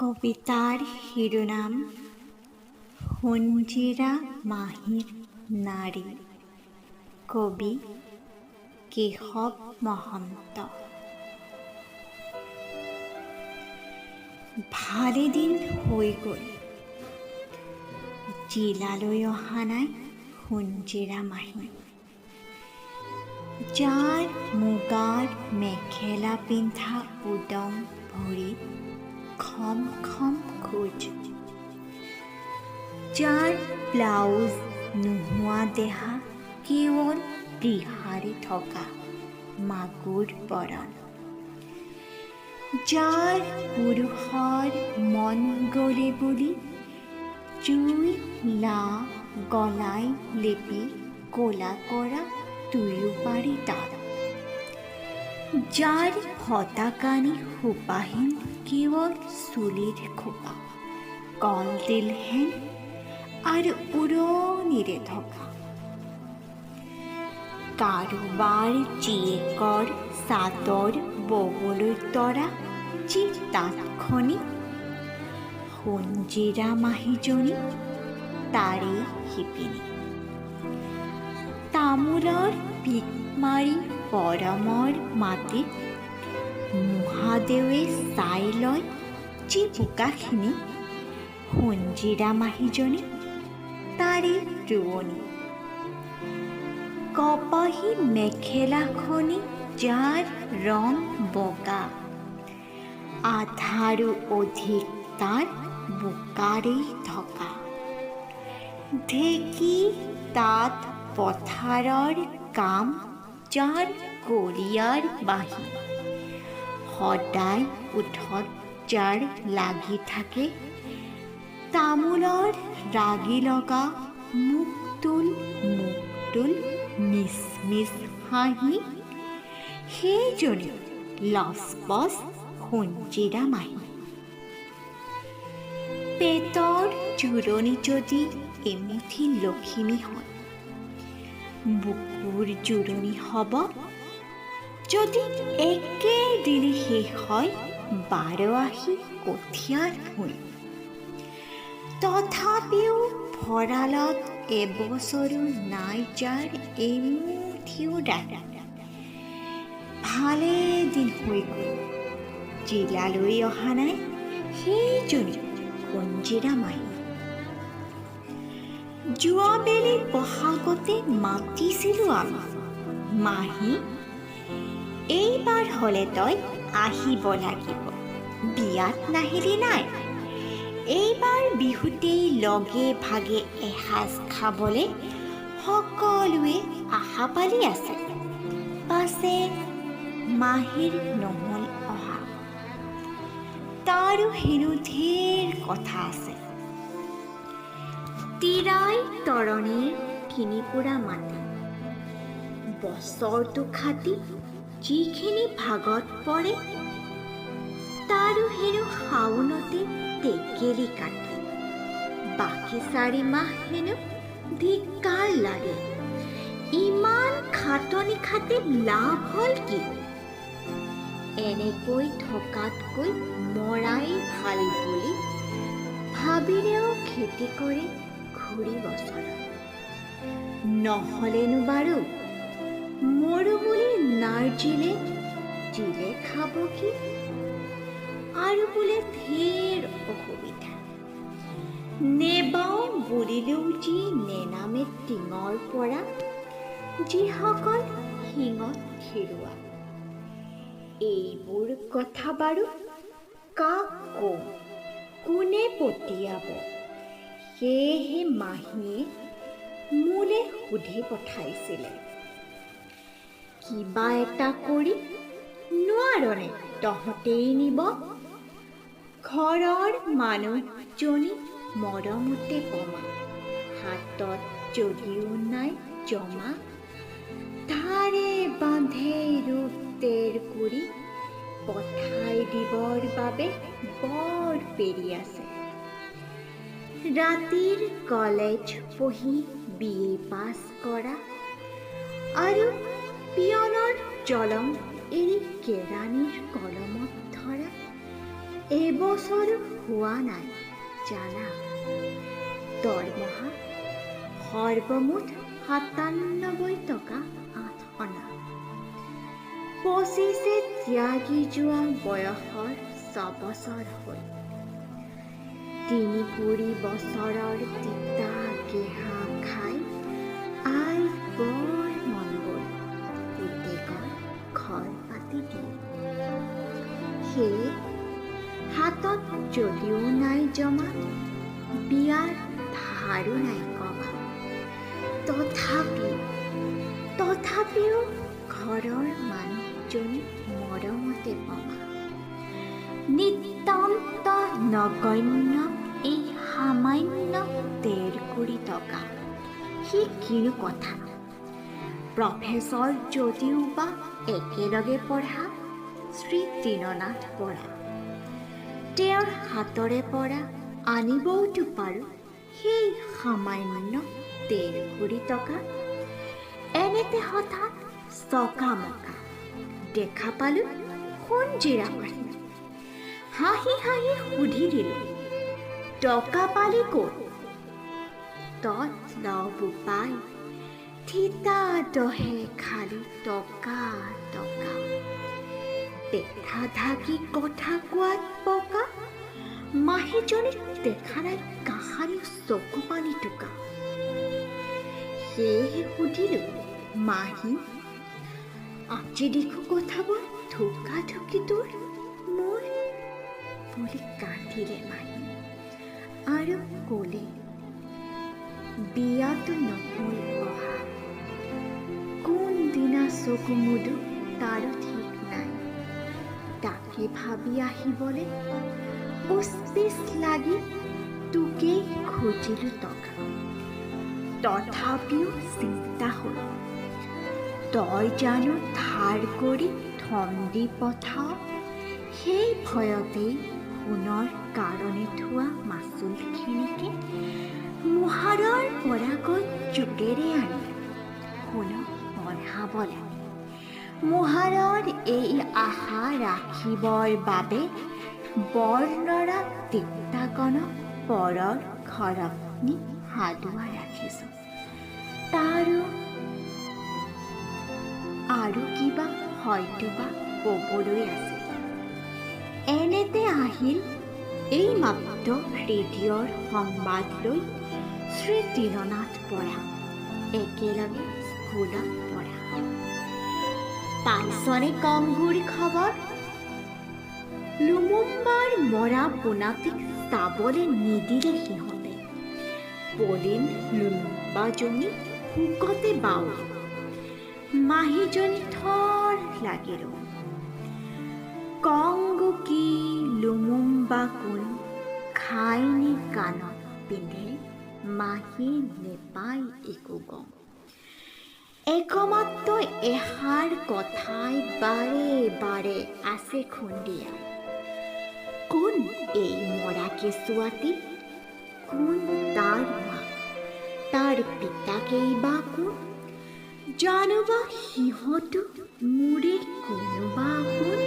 কবিতাৰ শিৰোনাম সঞ্জীৰা মাহীৰ নাৰী। কবি কেশৱ মহন্ত। ভালেদিন হৈ গ'ল জিলালৈ অহা নাই সঞ্জীৰা মাহী, যাৰ মুগাৰ মেখেলা পিন্ধা উদং ভৰিত খম খম খোজ, যাৰ ব্লাউজ নোহোৱা দেহা কেৱল ৰিহাৰে থকা মাগুৰ বৰণ, যাৰ পুৰুষৰ মন গ'লে বুলি জুই লা গলাই লেপি ক'লা কৰা তুয়ো পাৰি তাত, যাৰ ফটাকানি সোপাহীন কেৱল চুলিৰ খোপা, কলডিলহেন আৰু উৰণিৰে থকা, কাৰোবাৰ জীয়েকৰ চাদৰ ববলৈ তৰা যি তাঁতখনি, সঞ্জীৰা মাহীজনী তাৰেই শিপিনী। তামোলৰ পিক মাৰি পৰমৰ মাটিত মহাদেৱে চাই লয় যি বোকাখিনি, সঞ্জীৰা মাহীজনী তাৰেই ৰোৱনী। কপাহী মেখেলাখনি যাৰ ৰং বগা, আধাৰো অধিক তাৰ বোকাৰেই থকা, ঢেঁকী তাত পথাৰৰ কাম যাৰ কৰিয়াৰ বাঁহী, সদায় ওঠত যাৰ লাগি থাকে, তামোলৰ ৰাগি লগা মুখ তোল মিছ মিছ হাঁহি, সেইজনী লচপচ সঞ্জীৰা মাহী। পেটৰ জোৰণি যদি এমুঠি লখিমী হয়, বুকুৰ জোৰণি হ'ব যদি একেদিনে শেষ হয় 12 আশী কঠীয়াৰ ভূঁই। তথাপিও ভঁৰালত এবছৰো নাই যাৰ এমুঠিও দানা। ভালেদিন হৈ গ'ল জিলালৈ অহা নাই সেইজনী সঞ্জীৰা মাহী। যোৱাবেলি বহাগতে মাতিছিলোঁ আমি, মাহী এইবাৰ হ'লে তই আহিব লাগিব, বিয়াত নাহিলি নাই, এইবাৰ বিহুতেই লগে ভাগে এসাঁজ খাবলৈ সকলোৱে আশা পালি আছে। পাছে মাহীৰ নহ'ল অহা, তাৰো হেনো ঢেৰ কথা আছে। তিৰাই তৰণীৰ কিনি পুৰা মাটি, বছৰটো খাটি যিখিনি ভাগত পৰে, তাৰো হেনো শাওনতে টেকেলি কাটে, বাকী 4 মাহ হেনো ধিক্কাৰ লাগে। ইমান খাটনি খাটি লাভ হ'ল কি? এনেকৈ থকাতকৈ মৰাই ভাল বুলি ভাবিলেও খেতি কৰে ঘূৰি বছৰত। নহ'লেনো বাৰু মৰো বুলি নাৰ্জিলে জিলে খাব কি? আৰু বোলে ঢেৰ অসুবিধা, নেবাওঁ বুলিলেও যি নেনামে টিঙৰ পৰা, যিসকল শিঙত খেৰুৱা। এইবোৰ কথা বাৰু কাক কওঁ, কোনে পতিয়াব? সেয়েহে মাহীয়ে মোলৈ সুধি পঠাইছিলে, কিবা এটা কৰি নোৱাৰনে তহঁতেই নিব? ঘৰৰ মানুহজনী মৰমতে কমা, হাতত যদিও নাই জমা, ধাৰে বান্ধে ৰূপ তেৰ কৰি পঠাই দিবৰ বাবে বৰ পেৰি আছে। ৰাতিৰ কলেজ পঢ়ি BA পাছ কৰা আৰু পিয়নৰ জলং এৰি কেৰাণীৰ কলমত ধৰা এবছৰো হোৱা নাই জানা। দৰমহা সৰ্বমুঠ ৯৭ টকা ৮ অনা। ২৫ ত্যাগী যোৱা বয়সৰ ৬ বছৰ হ'ল। ৩-৪ বছৰৰ তিতা গেহা খাই আই বৰ মন গ'ল পুতেকৰ ঘৰ পাতি দিয়ে। সেয়ে হাতত যদিও নাই জমা, বিয়াৰ ধাৰো নাই কমা। তথাপিও ঘৰৰ মানুহজনী মৰমতে পমা। নিতান্ত নগণ্য এই সামান্য ১.৫ টকা, সি কিনো কথা। প্ৰফেচৰ যদিও বা একেলগে পঢ়া শ্ৰী দীননাথ বৰা। তেওঁৰ হাতৰে পৰা আনিবওতো পাৰোঁ সেই সামান্য ১.৫ টকা। এনেতে হঠাৎ চকামকা দেখা পালোঁ সোণজিৰা পাহি। হাঁহি হাঁহি সুধি দিলোঁ, টকা পালি ক'ত? তত লব পাই থিতা দহে খালি টকা টকা। দেখা থাকি কথা কোৱাত পকা, মাহীজনীক দেখা নাই কাহানি চকু পানী টোকা। সেয়েহে সুধিলোঁ, মাহী আজি দেখোঁ কথাবোৰ থোকা-থুকি তোৰ মোৰ বুলি কান্দিলে মাহী আৰু ক'লে, বিয়াটো নহ'ল অহা। কোনদিনা চকু মুদো তাৰো ঠিক নাই। তাকে ভাবি আহিবলৈ উচ-পিচ লাগি তোকেই খুজিলোঁ টকা। তথাপিও চিন্তা হ'ল, তই জানো ধাৰ কৰি ধন দি পঠাৱ। সেই ভয়তেই সোণৰ কাৰণে থোৱা মাচুলখিনিকে মোহাৰৰ পৰা গৈ জোকেৰে আনি সোণক বঢ়াব লাগে। মোহাৰৰ এই আশা ৰাখিবৰ বাবে বৰ ল'ৰা দেউতাকনক পৰৰ ঘৰত নি হাদুৱা ৰাখিছোঁ। তাৰো আৰু কিবা হয়তোবা ক'বলৈ আছিল। এনেতে আহিল এই মাত্ৰ ৰেডিঅ'ৰ সংবাদ লৈ শ্ৰী দীননাথ বৰা। একেলগে স্কুলত পঢ়া। পাইছনে কংগুৰ খবৰ? লুমুম্বাৰ মৰা পোনাটিক চাবলৈ নিদিলে সিহঁতে। পলিন লুমুম্বাজনী শোকতে বাউল। মাহীজনী থৰ লাগি ৰ'ল। কংগু কি লুমুম্বা কোন, খাইনি কাণত পিন্ধে মাহী নেপায় একো গম। একমাত্ৰ এষাৰ কথাই বাৰে বাৰে আছে খুন্দিয়াই, কোন এই মৰা কেঁচুৱাটি? কোন তাৰ মা? তাৰ পিতাকেই বা কোন? জানোবা সিহঁতো মোৰে কোনোবা আপোন?